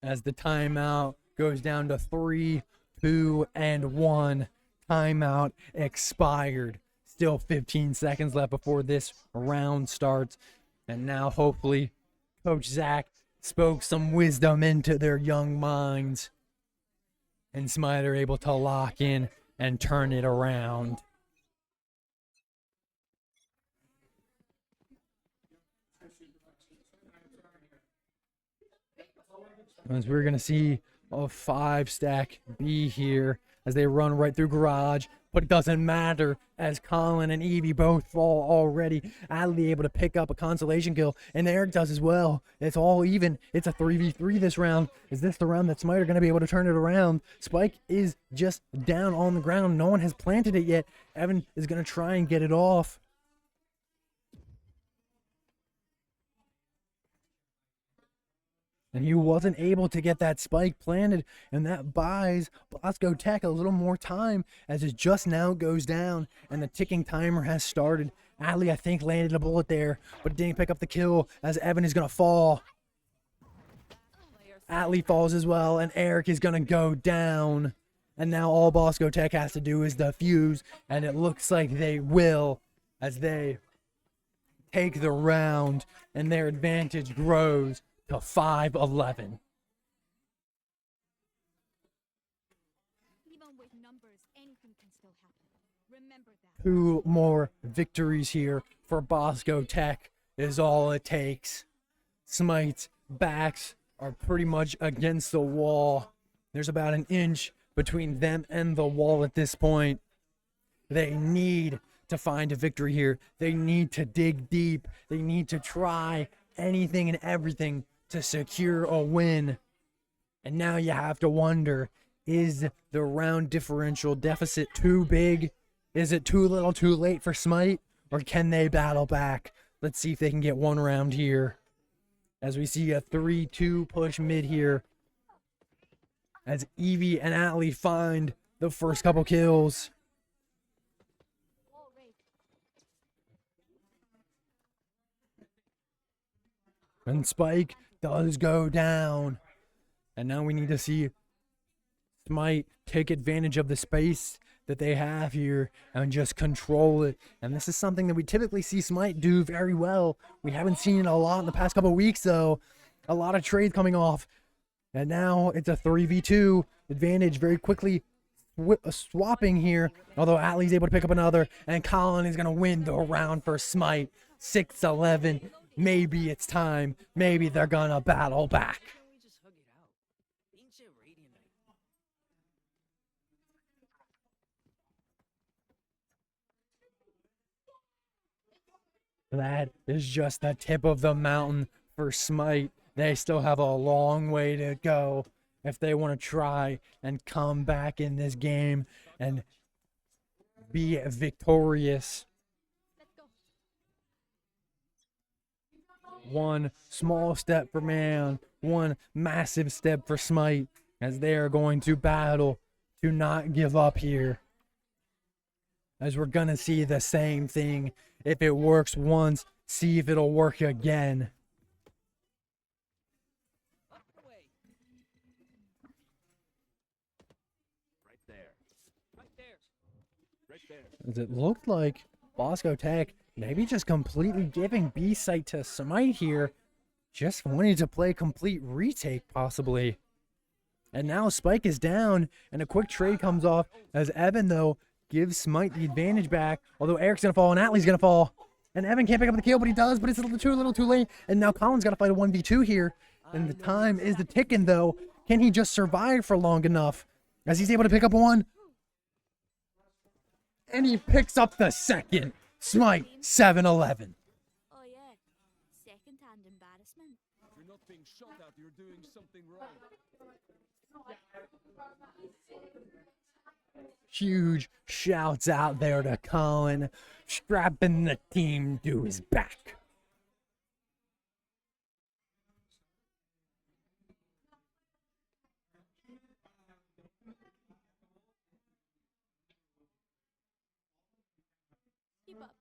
As the timeout goes down to 3, 2, and 1. Timeout expired. Still 15 seconds left before this round starts. And now hopefully Coach Zach spoke some wisdom into their young minds. And Smite are able to lock in and turn it around. As we're going to see a 5-stack B here as they run right through garage. But it doesn't matter as Colin and Evie both fall already. Adley able to pick up a consolation kill, and Eric does as well. It's all even. It's a 3v3 this round. Is this the round that Smite are going to be able to turn it around? Spike is just down on the ground. No one has planted it yet. Evan is going to try and get it off. And he wasn't able to get that spike planted, and that buys Bosco Tech a little more time as it just now goes down, and the ticking timer has started. Adley, I think, landed a bullet there, but didn't pick up the kill as Evan is going to fall. Adley falls as well, and Eric is going to go down. And now all Bosco Tech has to do is defuse, and it looks like they will as they take the round, and their advantage grows to 5-11. Even with numbers, anything can still happen. Remember that. 2 more victories here for Bosco Tech is all it takes. Smite's backs are pretty much against the wall. There's about an inch between them and the wall at this point. They need to find a victory here. They need to dig deep. They need to try anything and everything to secure a win. And now you have to wonder, is the round differential deficit too big? Is it too little too late for Smite? Or can they battle back? Let's see if they can get one round here. As we see a 3-2 push mid here. As Evie and Atlee find the first couple kills. And Spike does go down. And now we need to see Smite take advantage of the space that they have here and just control it. And this is something that we typically see Smite do very well. We haven't seen it a lot in the past couple of weeks, though. A lot of trades coming off. And now it's a 3v2 advantage very quickly swapping here. Although Atlee's able to pick up another. And Colin is going to win the round for Smite. 6-11. Maybe it's time. Maybe they're gonna battle back. That is just the tip of the mountain for Smite. They still have a long way to go if they want to try and come back in this game and be victorious. One small step for man, one massive step for Smite, as they are going to battle to not give up here. As we're going to see the same thing. If it works once, see if it'll work again. Right there. Right there. Right there. As it looked like Bosco Tech maybe just completely giving B-site to Smite here. Just wanting to play complete retake, possibly. And now Spike is down, and a quick trade comes off as Evan, though, gives Smite the advantage back. Although Eric's going to fall and Atlee's going to fall. And Evan can't pick up the kill, but he does. But it's a little too late. And now Colin's got to fight a 1v2 here. And the time is ticking, though. Can he just survive for long enough? As he's able to pick up one. And he picks up the second. Smite 7-11. Oh yeah, second-hand embarrassment. If you're not being shot at, you're doing something wrong. Huge shouts out there to Colin, strapping the team to his back. Keep up.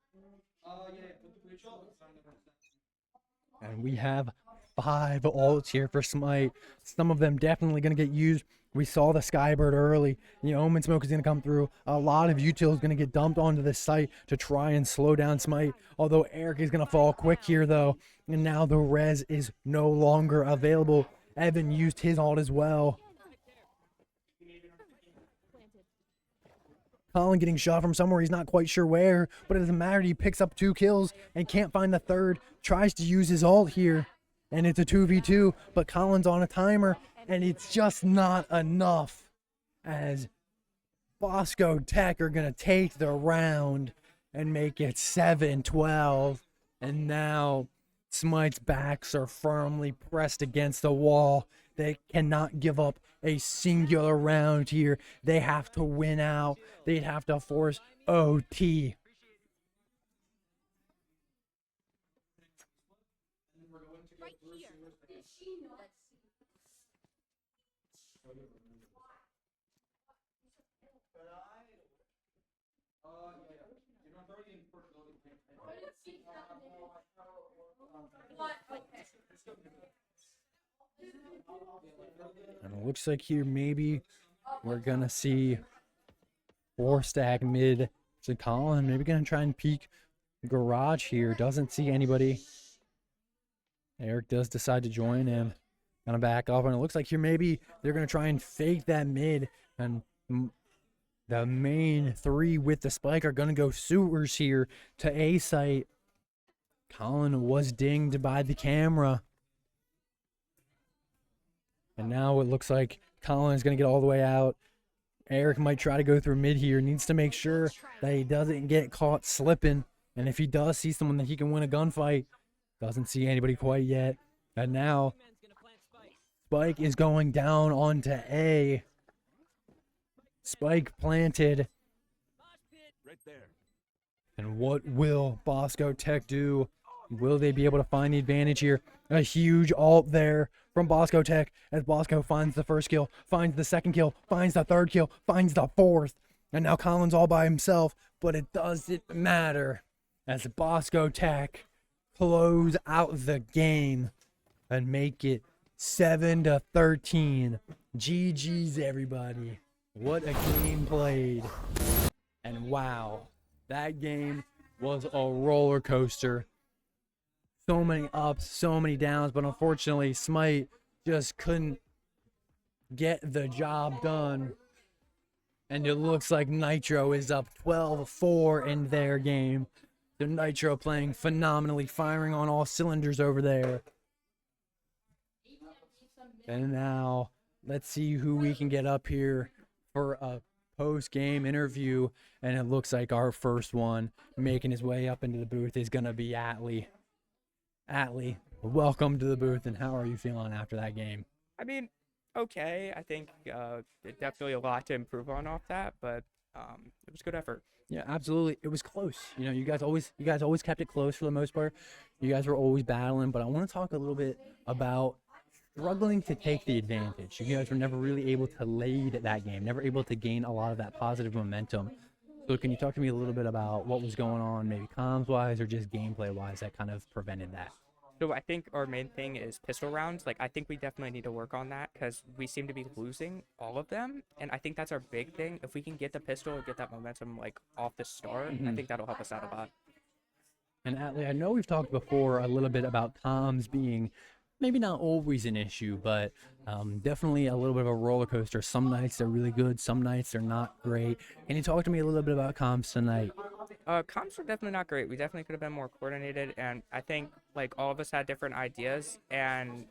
And we have 5 ults here for Smite. Some of them definitely going to get used. We saw the Skybird early. The Omen Smoke is going to come through. A lot of util is going to get dumped onto this site to try and slow down Smite. Although Eric is going to fall quick here, though. And now the res is no longer available. Evan used his ult as well. Colin getting shot from somewhere, he's not quite sure where, but it doesn't matter. He picks up 2 kills and can't find the third. Tries to use his ult here, and it's a 2v2, but Colin's on a timer, and it's just not enough, as Bosco Tech are going to take the round and make it 7-12. And now Smite's backs are firmly pressed against the wall. They cannot give up a singular round here. They have to win out. They'd have to force OT. Right here. And it looks like here maybe we're gonna see 4-stack mid to Colin. Maybe gonna try and peek garage here. Doesn't see anybody. Eric does decide to join him. Gonna back off, and it looks like here maybe they're gonna try and fake that mid, and the main 3 with the spike are gonna go sewers here to A site. Colin was dinged by the camera. And now it looks like Colin is going to get all the way out. Eric might try to go through mid here. Needs to make sure that he doesn't get caught slipping. And if he does see someone that he can win a gunfight, doesn't see anybody quite yet. And now Spike is going down onto A. Spike planted. Right there. And what will Bosco Tech do? Will they be able to find the advantage here? A huge ult there from Bosco Tech as Bosco finds the first kill, finds the second kill, finds the third kill, finds the fourth. And now Colin's all by himself, but it doesn't matter as Bosco Tech close out the game and make it 7-13. GG's, everybody. What a game played. And wow, that game was a roller coaster. So many ups, so many downs, but unfortunately, Smite just couldn't get the job done. And it looks like Nitro is up 12-4 in their game. The Nitro playing phenomenally, firing on all cylinders over there. And now, let's see who we can get up here for a post-game interview. And it looks like our first one making his way up into the booth is going to be Atlee. Atlee, welcome to the booth, and how are you feeling after that game? I mean, okay. I think definitely a lot to improve on off that, but it was good effort. Yeah, absolutely. It was close. You know, you guys always kept it close for the most part. You guys were always battling, but I want to talk a little bit about struggling to take the advantage. You guys were never really able to lead that game, never able to gain a lot of that positive momentum. So can you talk to me a little bit about what was going on, maybe comms-wise or just gameplay-wise, that kind of prevented that? So I think our main thing is pistol rounds. Like, I think we definitely need to work on that because we seem to be losing all of them. And I think that's our big thing. If we can get the pistol and get that momentum, like, off the start, I think that'll help us out a lot. And Atlee, I know we've talked before a little bit about comms being maybe not always an issue, but definitely a little bit of a roller coaster. Some nights they're really good, some nights they're not great. Can you talk to me a little bit about comms tonight? Comps were definitely not great. We definitely could have been more coordinated, and I think like all of us had different ideas, and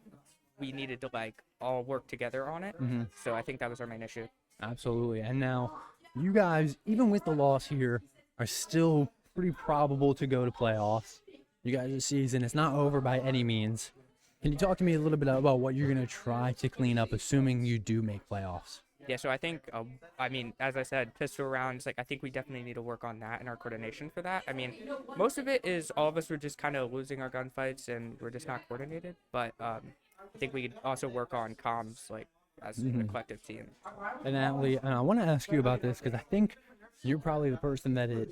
we needed to like all work together on it. So I think that was our main issue. Absolutely. And now, you guys, even with the loss here, are still pretty probable to go to playoffs. You guys' season is not over by any means. Can you talk to me a little bit about what you're going to try to clean up, assuming you do make playoffs? Yeah, so I think, I mean, as I said, pistol rounds, like, I think we definitely need to work on that and our coordination for that. I mean, most of it is all of us were just kind of losing our gunfights and we're just not coordinated. But I think we could also work on comms, like, as a collective team. And Natalie, I want to ask you about this because I think you're probably the person that it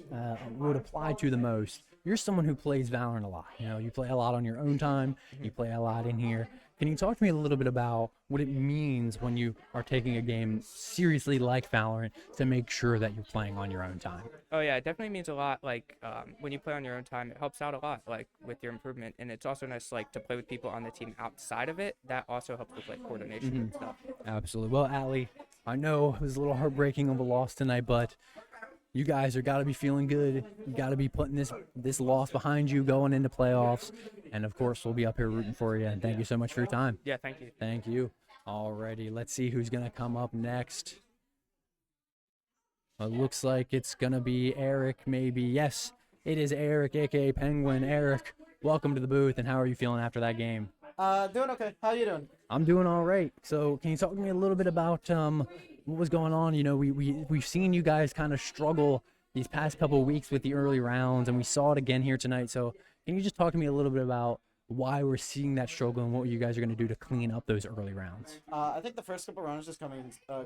would apply to the most. You're someone who plays Valorant a lot. You know, you play a lot on your own time. You play a lot in here. Can you talk to me a little bit about what it means when you are taking a game seriously like Valorant to make sure that you're playing on your own time? Oh yeah, it definitely means a lot. Like when you play on your own time, it helps out a lot, like with your improvement. And it's also nice, like, to play with people on the team outside of it. That also helps with like coordination and stuff. Absolutely. Well, Allie, I know it was a little heartbreaking of a loss tonight, but you guys are got to be feeling good. You got to be putting this loss behind you going into playoffs. And, of course, we'll be up here rooting for you. And thank you so much for your time. Yeah, thank you. Thank you. Alrighty, let's see who's going to come up next. It looks like it's going to be Eric, maybe. Yes, it is Eric, a.k.a. Penguin. Eric, welcome to the booth, and how are you feeling after that game? Doing okay. How you doing? I'm doing all right. So can you talk to me a little bit about what was going on? You know, we've seen you guys kind of struggle these past couple of weeks with the early rounds, and we saw it again here tonight. So can you just talk to me a little bit about why we're seeing that struggle and what you guys are going to do to clean up those early rounds? I think the first couple rounds just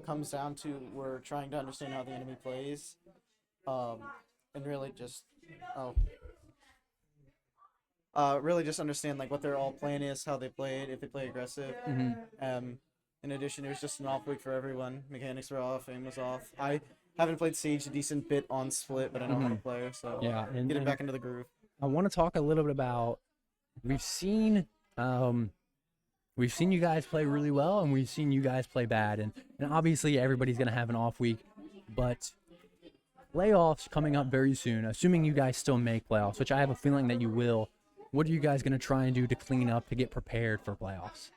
comes down to we're trying to understand how the enemy plays, and really just really just understand like what their all plan is, how they play it, if they play aggressive. In addition, it was just an off week for everyone. Mechanics were off, aim was off. I haven't played Sage a decent bit on Split, but I know how to play, so Yeah, and getting back into the groove. I want to talk a little bit about we've seen you guys play really well, and we've seen you guys play bad, and obviously everybody's gonna have an off week, but playoffs coming up very soon. Assuming you guys still make playoffs, which I have a feeling that you will. What are you guys gonna try and do to clean up to get prepared for playoffs?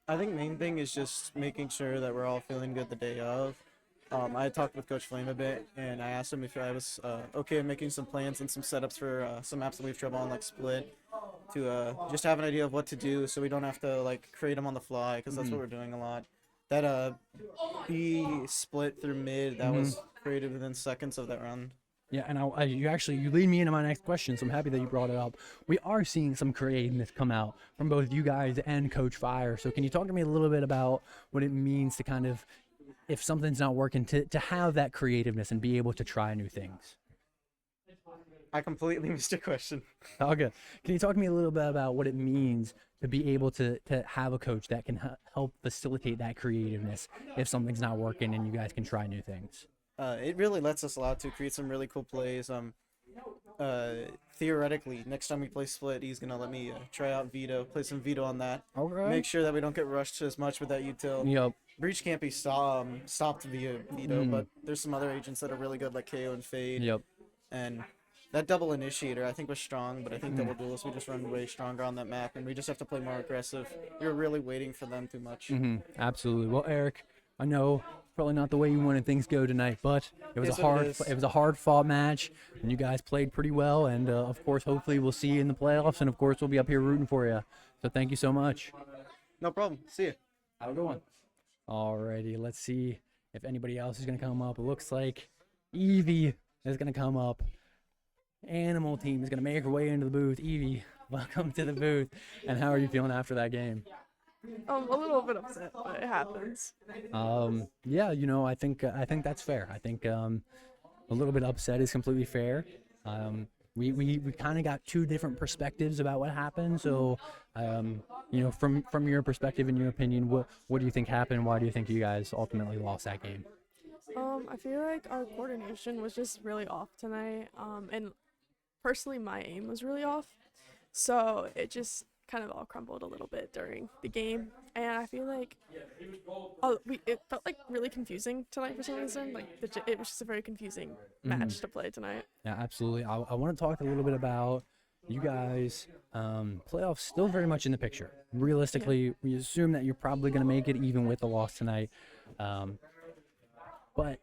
I think main thing is just making sure that we're all feeling good the day of. I talked with Coach Flame a bit, and I asked him if I was okay making some plans and some setups for some maps that we have trouble on, like Split, to just have an idea of what to do so we don't have to like create them on the fly, because that's what we're doing a lot. That B split through mid, that was created within seconds of that round. Yeah, and you lead me into my next question, so I'm happy that you brought it up. We are seeing some creativeness come out from both you guys and Coach Fire. So can you talk to me a little bit about what it means to kind of, if something's not working, to have that creativeness and be able to try new things? I completely missed your question. Oh, good. Can you talk to me a little bit about what it means to be able to have a coach that can help facilitate that creativeness if something's not working and you guys can try new things? It really lets us allow to create some really cool plays. Theoretically, next time we play Split, he's gonna let me try out Veto, play some Veto on that. Okay. Make sure that we don't get rushed as much with that util. Yep. Breach can't be stopped via Veto, but there's some other agents that are really good, like KO and Fade. Yep. And that double initiator, I think, was strong, but I think double duelist, we just run way stronger on that map, and we just have to play more aggressive. We were really waiting for them too much. Absolutely. Well, Eric, I know probably not the way you wanted things go tonight, but it was a hard fought match, and you guys played pretty well. And of course, hopefully, we'll see you in the playoffs, and of course, we'll be up here rooting for you. So thank you so much. No problem. See you. Have a good one. Alrighty, let's see if anybody else is gonna come up. It looks like Evie is gonna come up. Animal Team is gonna make her way into the booth. Evie, welcome to the booth. And how are you feeling after that game? A little bit upset, but it happens. Yeah, you know, I think that's fair. I think a little bit upset is completely fair. We kind of got two different perspectives about what happened. So, you know, from your perspective and your opinion, what do you think happened? Why do you think you guys ultimately lost that game? I feel like our coordination was just really off tonight. And personally, my aim was really off. So it just kind of all crumbled a little bit during the game, and I feel like it felt like really confusing tonight for some reason. Like it was just a very confusing match to play tonight. Yeah, absolutely. I want to talk a little bit about you guys. Playoffs still very much in the picture. Realistically, we assume that you're probably going to make it even with the loss tonight. But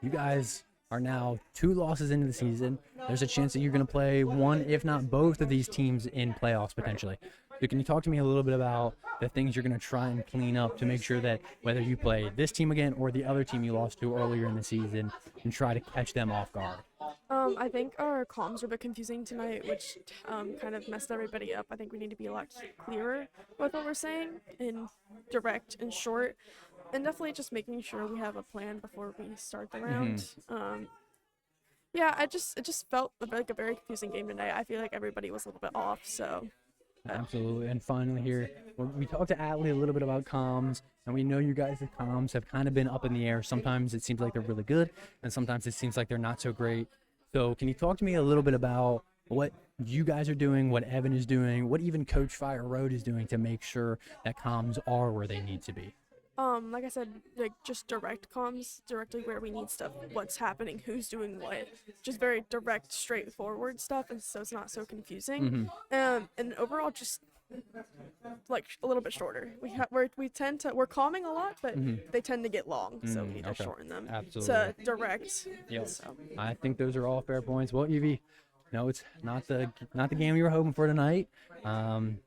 you guys are now 2 losses into the season. There's a chance that you're going to play one, if not both of these teams in playoffs potentially. So can you talk to me a little bit about the things you're going to try and clean up to make sure that whether you play this team again or the other team you lost to earlier in the season and try to catch them off guard? I think our comms were a bit confusing tonight, which kind of messed everybody up. I think we need to be a lot clearer with what we're saying and direct and short, and definitely just making sure we have a plan before we start the round. Yeah, it just felt like a very confusing game tonight. I feel like everybody was a little bit off, so. Absolutely. And finally here, we talked to Atlee a little bit about comms, and we know you guys' comms have kind of been up in the air. Sometimes it seems like they're really good, and sometimes it seems like they're not so great. So can you talk to me a little bit about what you guys are doing, what Evan is doing, what even Coach Fire Road is doing to make sure that comms are where they need to be? Like I said, like just direct comms, directly where we need stuff, what's happening, who's doing what, just very direct, straightforward stuff, and so it's not so confusing. And overall, just like a little bit shorter. We're calming a lot, but they tend to get long, so we need to shorten them. Absolutely. To direct. Yep. So. I think those are all fair points. Well, Evie, no, it's not the game you were hoping for tonight. And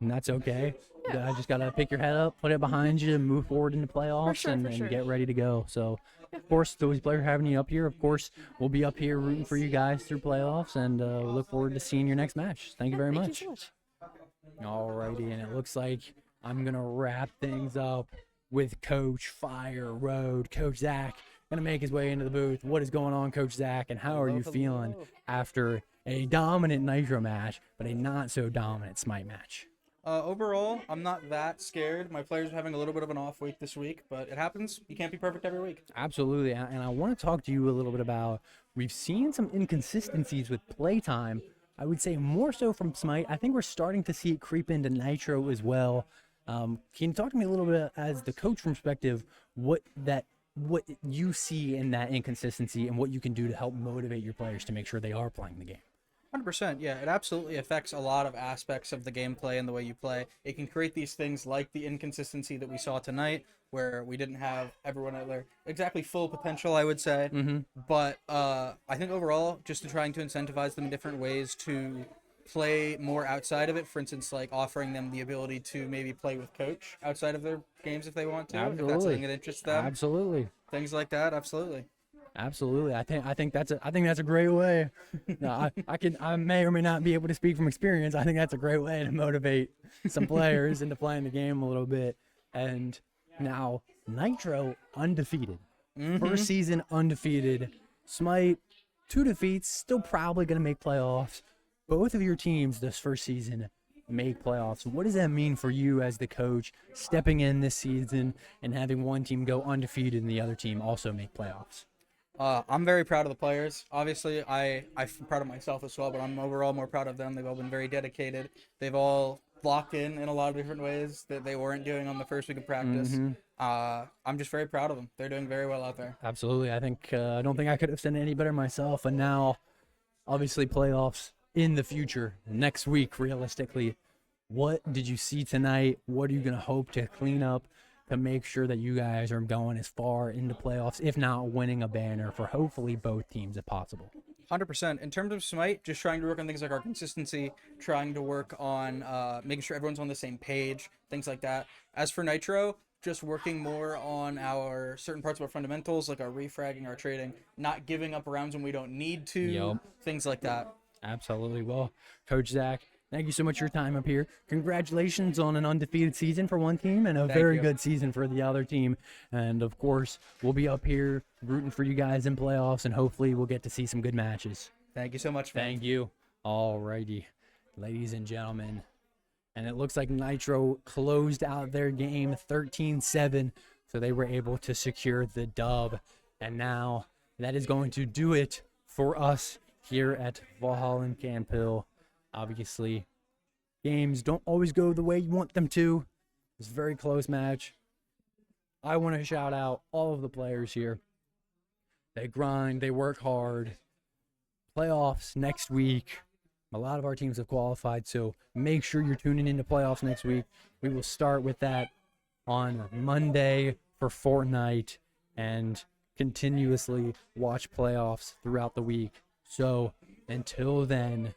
that's okay. Yeah. I just gotta pick your head up, put it behind you, and move forward into playoffs, and get ready to go. So, of course, it's always a pleasure having you up here. Of course, we'll be up here rooting for you guys through playoffs, and we look forward to seeing your next match. Thank you very much. Thank you so much. Alrighty, and it looks like I'm gonna wrap things up with Coach Fire Road. Coach Zach gonna make his way into the booth. What is going on, Coach Zach, and how are you feeling after a dominant Nitro match, but a not so dominant Smite match? Overall, I'm not that scared. My players are having a little bit of an off week this week, but it happens. You can't be perfect every week. Absolutely, and I want to talk to you a little bit about, we've seen some inconsistencies with playtime. I would say more so from Smite. I think we're starting to see it creep into Nitro as well. Can you talk to me a little bit as the coach from perspective, what you see in that inconsistency and what you can do to help motivate your players to make sure they are playing the game? 100%, yeah. It absolutely affects a lot of aspects of the gameplay and the way you play. It can create these things like the inconsistency that we saw tonight, where we didn't have everyone at their exactly full potential, I would say. But I think overall, just trying to incentivize them in different ways to play more outside of it. For instance, like offering them the ability to maybe play with coach outside of their games if they want to. Absolutely. If that's something that interests them. Absolutely. Things like that, absolutely. Absolutely. I think that's a great way. No, I may or may not be able to speak from experience. I think that's a great way to motivate some players into playing the game a little bit. And now Nitro undefeated. First season undefeated. Smite 2 defeats, still probably going to make playoffs. Both of your teams this first season make playoffs. What does that mean for you as the coach, stepping in this season and having one team go undefeated and the other team also make playoffs? I'm very proud of the players. Obviously, I'm proud of myself as well, but I'm overall more proud of them. They've all been very dedicated. They've all locked in a lot of different ways that they weren't doing on the first week of practice. I'm just very proud of them. They're doing very well out there. Absolutely. I don't think I could have said it any better myself. And now, obviously, playoffs in the future, next week, realistically. What did you see tonight? What are you going to hope to clean up to make sure that you guys are going as far into playoffs, if not winning a banner for hopefully both teams if possible? 100%. In terms of Smite, just trying to work on things like our consistency, trying to work on making sure everyone's on the same page, things like that. As for Nitro, just working more on our certain parts of our fundamentals, like our refragging, our trading, not giving up rounds when we don't need to, things like that. Absolutely. Well, Coach Zach, thank you so much for your time up here. Congratulations on an undefeated season for one team and a very good season for the other team. And, of course, we'll be up here rooting for you guys in playoffs, and hopefully we'll get to see some good matches. Thank you so much, man. Thank you. All righty, ladies and gentlemen. And it looks like Nitro closed out their game 13-7, so they were able to secure the dub. And now that is going to do it for us here at Valhalla and Camphill. Obviously, games don't always go the way you want them to. It's a very close match. I want to shout out all of the players here. They grind, they work hard. Playoffs next week. A lot of our teams have qualified, so make sure you're tuning into playoffs next week. We will start with that on Monday for Fortnite and continuously watch playoffs throughout the week. So until then,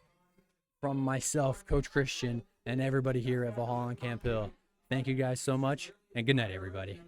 from myself, Coach Christian, and everybody here at Valhalla and Camp Hill, thank you guys so much, and good night, everybody.